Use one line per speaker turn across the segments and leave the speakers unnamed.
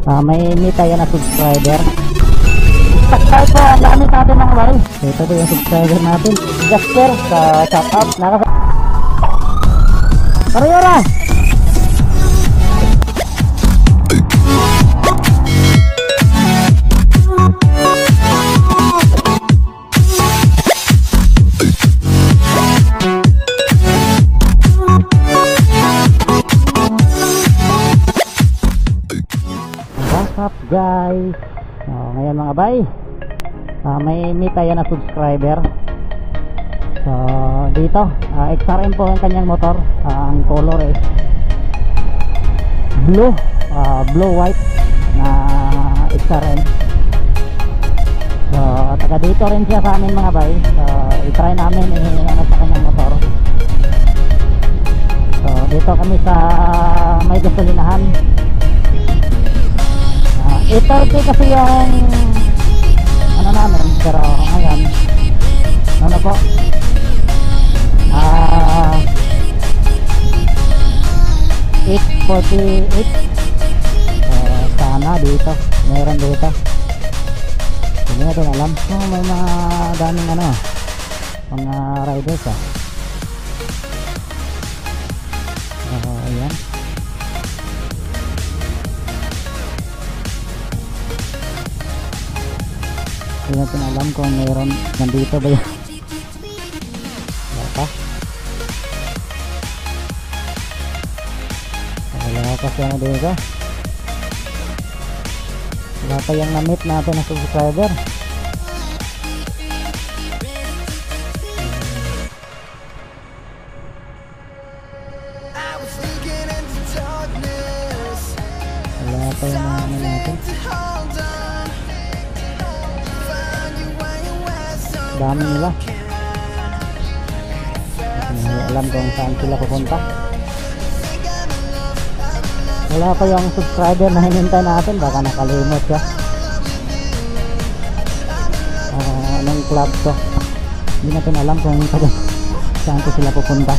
May tayo na subscriber. Subscribe po, ang gamit natin mga bari. Ito po yung subscriber natin, Jasper, sa shout out. Karayora! What's up guys? Ngayon mga bay, may tayo na subscriber. So dito XRM po ang kanyang motor. Ang color is blue white na XRM. So taga dito rin siya sa amin mga bay. So i-try namin ano sa kanyang motor. So dito kami sa may gasolinahan. 8:30 kasi yung ano namin, pero ngayon ano po 8:48. Sana dito meron dito, hindi natin alam kung may mga daming ano mga riders ayan. Hindi natin alam kung mayroon nandito ba yan. Wala kasi ano dito. Wala pa yung na-meet natin na subscriber. Wala pa yung ano natin. Dami nila. Hindi alam kung saan sila pupunta. Wala pa yung subscriber na hinintay natin, baka nakalimot siya. Anong club to? Hindi natin alam kung saan sila pupunta.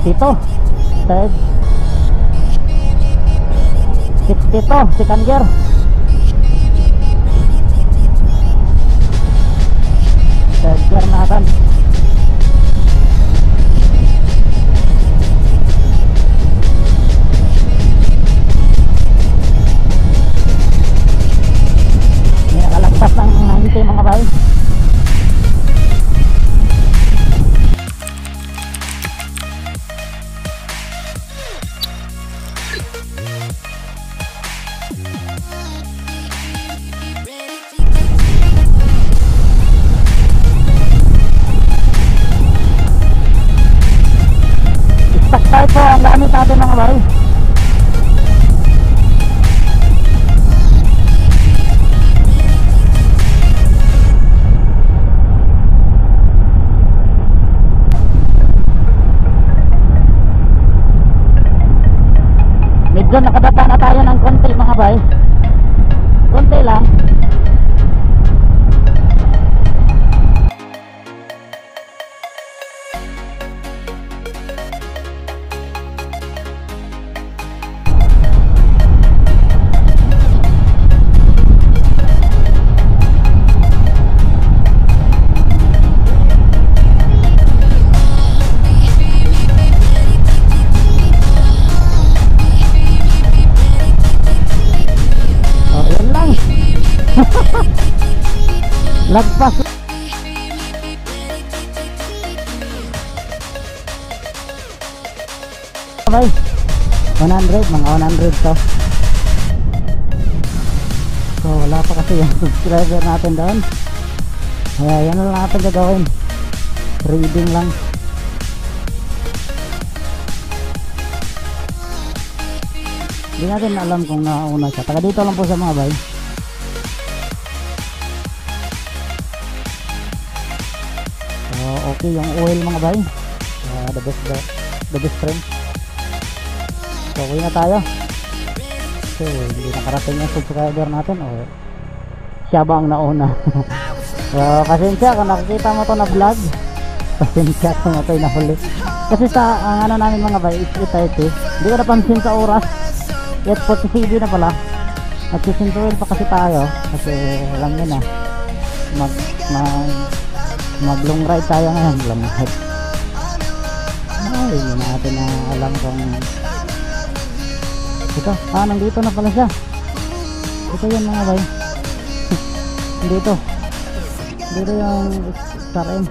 Dito 62 second gear. Third gear natin. May nakalagpas ng 90 mga bay. Subscribe po ang gamit natin mga bari. Medyo nakadapa na tayo ng konti mga bari. Konti lang. Lagpas. Okay. 100, mga 100 to. So wala pa kasi yung subscriber natin doon. Kaya yan lang natin gagawin. Reading lang. Hindi natin alam kung nauna siya. Taga dito lang po sa mga bay. So Milky yung oil mga bay. The best friend. So uwi na tayo. So hindi nakarating yung subscriber natin o siya ba ang nauna? So pasensya kung nakikita mo to na vlog, pasensya kung ito yung nahuli. Kasi sa ang ano namin mga bay is 8:30. Hindi ko napansin sa oras. Yet 47 na pala. Nagsisintuil pa kasi tayo kasi alam nyo na mag long ride tayo ngayon. Long ride. Ay, hindi natin na alam kung ito. Nandito na pala siya. Ito yun mga bay. Dito yung XRM.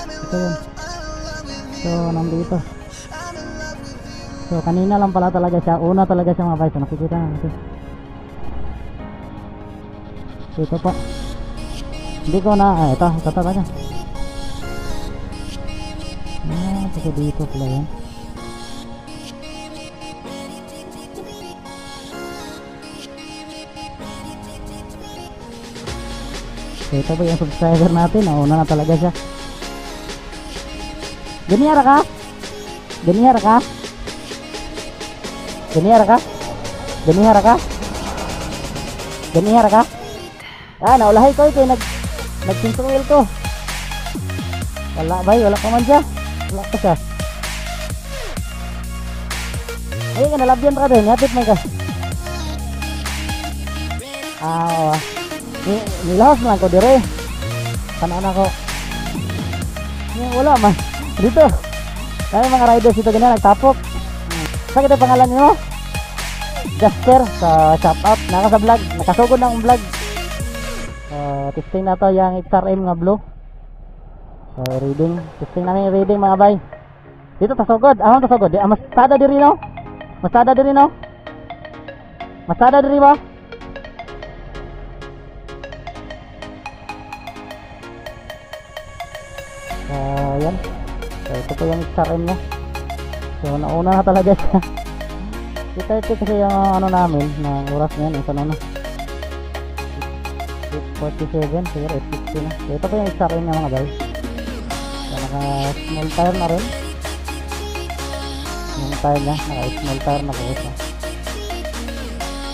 Ito yun. So nandito. So kanina lang pala talaga siya. Una talaga siya mga bay. So nakikita na natin. Ito po. Hindi ko na ito talaga. Kasi dito pala yan. So ito po yung subscriber natin. Una na talaga siya. Ganiyara ka? Ganiyara ka? Ganiyara ka? Ganiyara ka? Ganiyara ka? Naulahay ko ito. Nagsintuil ko. Wala bay, wala pa man siya. Wala pa siya. Ayun ka, nalabyan ka din. Yapit mo ka. Nilahos lang ko dire. Kanaan ako. Wala man. Dito. Kaya mga riders dito ganyan nagtapok. Sakit ang pangalan nyo? Jaster sa shout out. Naka sa vlog. Nakasugod na ang vlog. Testing na to yung XRM nga blue. Reading. Testing namin yung reading mga bay. Dito tasugod. Ahon tasugod. Masada diri no? Masada diri no? Masada diri ba? Yan. So ito po yung XRM nya. So nauna na talaga siya. Kita ito kasi yung ano namin na oras niyan. Ito na 8:47 siguro 8:50 na. So ito po yung XRM nya mga guys. So naka small tire na rin. Yung tire nya naka small tire na po siya.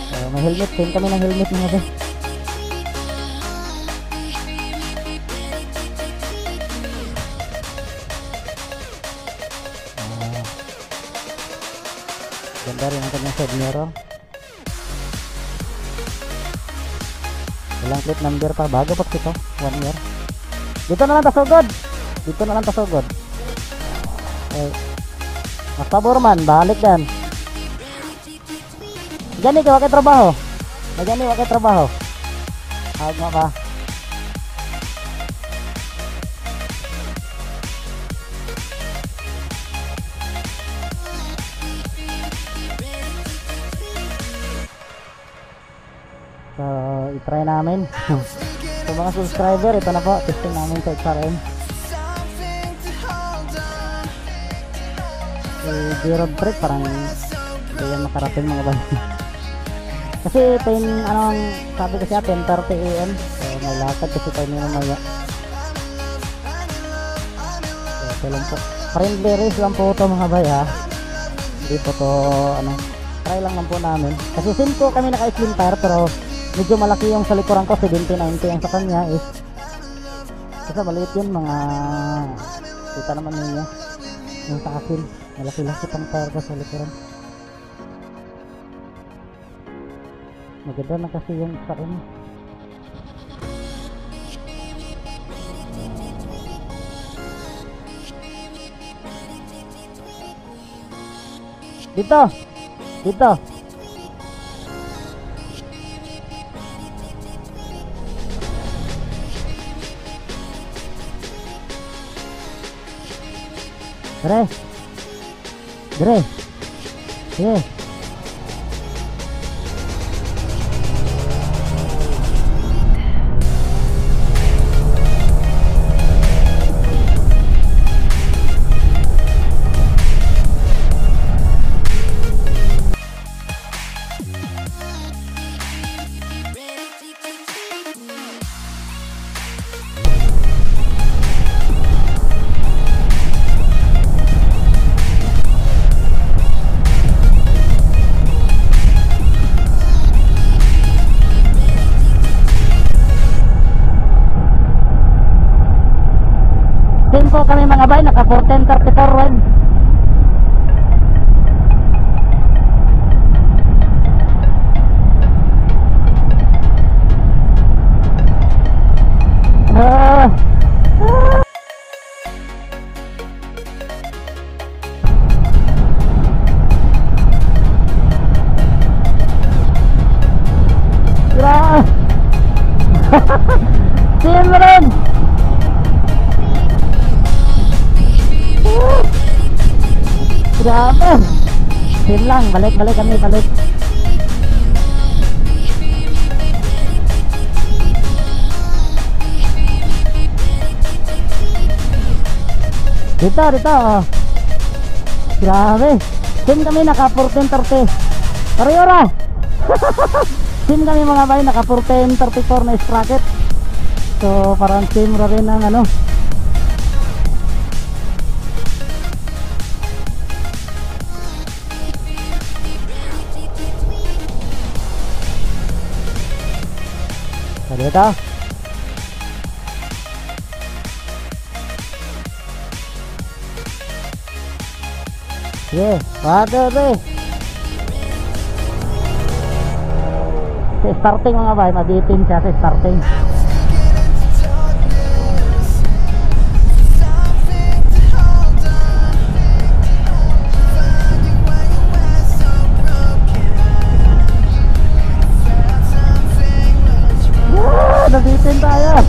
So may helmet din kami ng helmet mga guys. Ganda rin ang kanyang side mirror. Walang plate number pa. Bago pa ito. 1 year. Dito na lang tasugod. Dito na lang tasugod. Okay. Mas pabor man. Balik dan. Gani ka wakay trabaho. Gani wakay trabaho. Hawag mo pa. So, i-try namin. So, mga subscriber, ito na po. Testing namin sa XRM. So, G-Road Trip, parang hindi yan makarating mga ba. Kasi, sabi ko siya, 10:30 AM. So, may lakad kasi tayo nyo mamaya. So, ito lang po. Friendly race lang po ito mga bay ha. Hindi po ito, try lang po namin. Kasi sin po kami naka-slim tire, pero medyo malaki yung sa likuran ko, 70-90 ang sa kanya is kasi maliit yun mga kita naman ninyo yung sa akin malaki-laki pang tire ko sa likuran. Maganda na kasi yung sa akin dito Dire. Sige. Same po kami mga bay, naka 1434 rin. Same rin. Grabe. Same lang, balik kami, balik. Dito, oh. Grabe. Same kami, naka 1430. Pariyora. Same kami mga bay, naka 1434 na sprocket. So parang same rin ang ano. So dito. Sige, 1, 2, 3. Sa starting mga bay, mabitin siya sa starting. Nabitin tayo.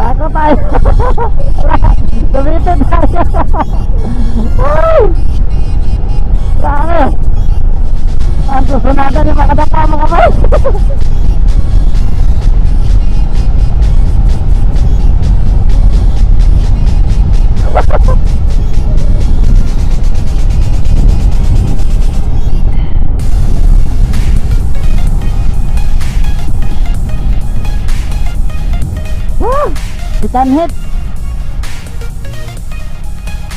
Tako tayo. Nabitin tayo. Ay! Grabe. Ang susunadan yung makadapa mga bay. Kita hit.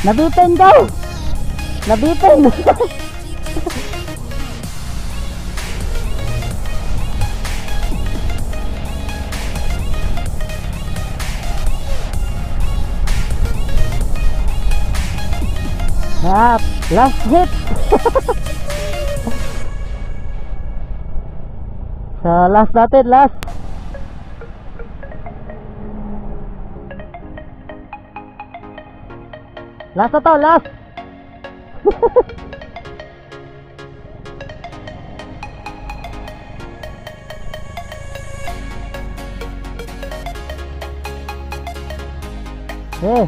Nabitin daw. Nabitin. Last hit. So last natin, last. Last na to, last. Eh.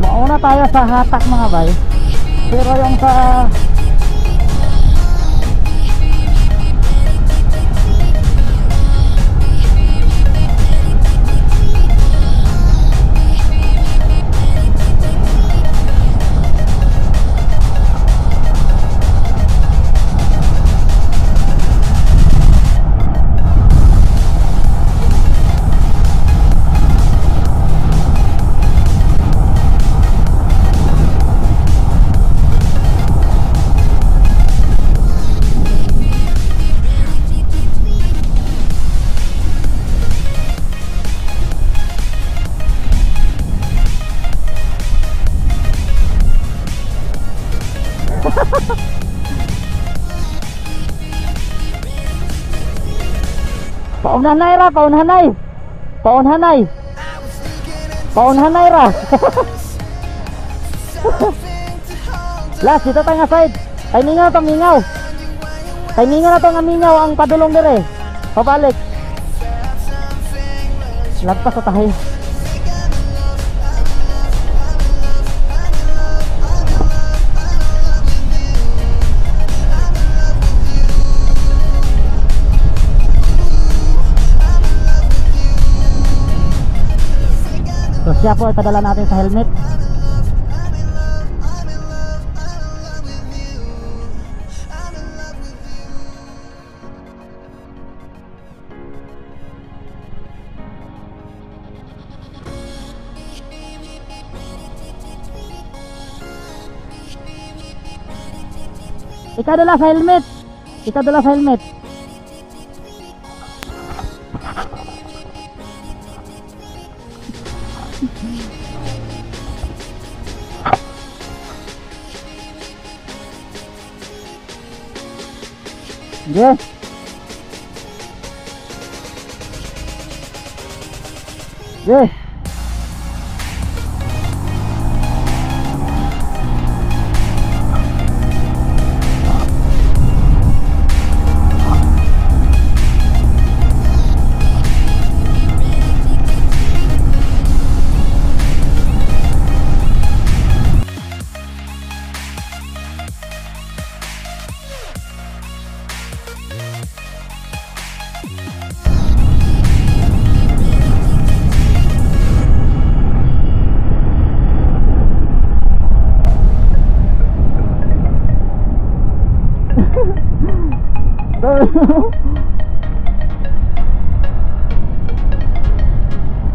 Mauna tayo sa hatak mga bay. Pero yung sa paunhanay ra, paunhanay. Paunhanay. Paunhanay ra. Last, dito tayo nga side. Timingaw na itong mingaw. Timingaw na itong mingaw ang padulong dire. Pabalik. Lagpas sa tayo. kasya po ipadala natin sa helmet. Ikadala sa helmet. Ikadala sa helmet. Yes. Yes.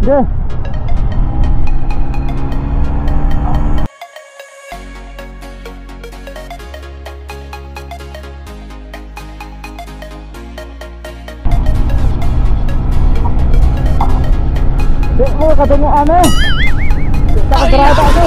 Yeah. Di mo kadunguan eh. Tak berada tu.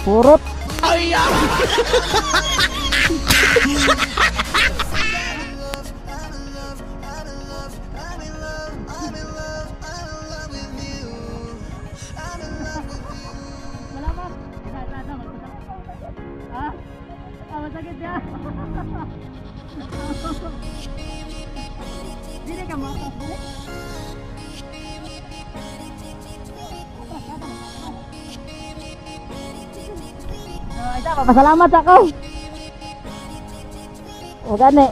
Purut. Masakit ya. Dili ka mo. Ito, papasalamat ako. O gani.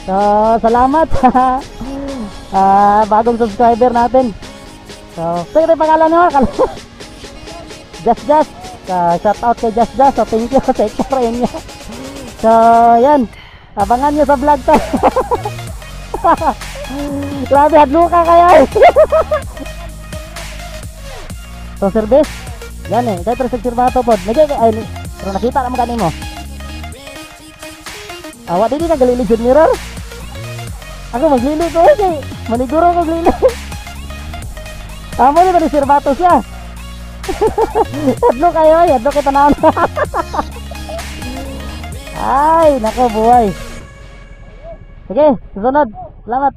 So, salamat sa bagong subscriber natin. So, sige pangalan nyo. Just. Shout out kay Just. So, thank you sa extra niya. So, yan. Abangan nyo sa vlog to. Grabe, hadluka kaya. So, service. Yan eh, dahil pero sirbato po. Pero nakita naman kanin mo. Awat hindi ka galili jud mirror. Ako maglili ko eh. Maniguro ko maglili. Amo ni tadi sirbato siya. Hadlo kayo, hadlo kita naon. Ay, nako buhay. Sige, susunod. Salamat.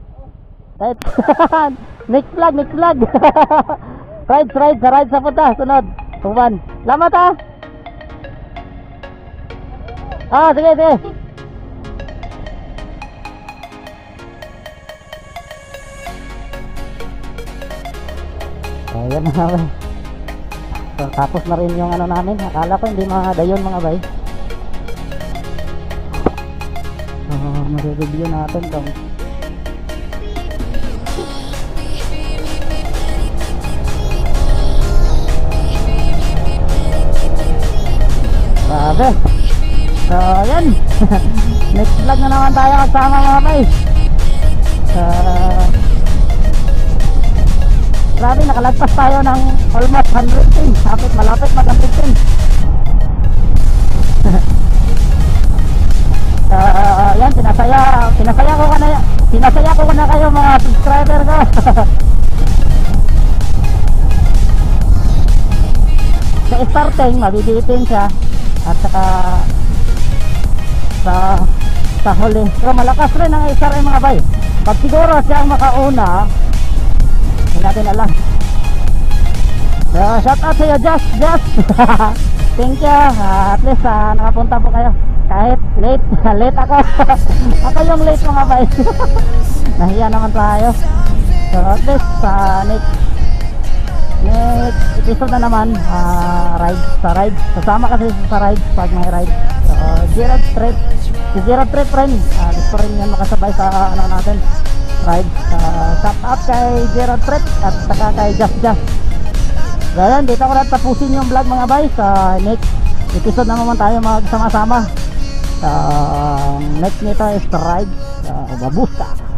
Right. Next vlog. Ride sa punta, sunod. Tuban. Salamat ha. Sige. Ayan mga bay. So, tapos na rin yung ano namin. Akala ko hindi mga dayon mga bay. review natin tong grabe. So yan. Next vlog na naman tayo magsama mga bay. Grabe, nakalagpas tayo ng almost 110. Malapit mag 110. Yan, pinasaya ko na kayo mga subscriber ko. Sa starting mabibitin siya at saka sa huli, pero malakas rin ang SRM mga bay. Pag siguro siya ang makauna, hindi natin alam. So shout out sa iyo Just thank you. At least nakapunta po kayo kahit late. Late ako. Ako yung late mga bay. Nahiya naman tayo. So at least next episode na naman, ride. Sasama kasi sa ride pag may ride. So Zero Trip friend, gusto rin yan makasabay sa natin ride. Shout out kay Zero Trip at saka kay Just. So yan, dito ko na tapusin yung vlog mga bay. Sa next episode naman tayo magsama-sama. Next nito is ride. Babusta.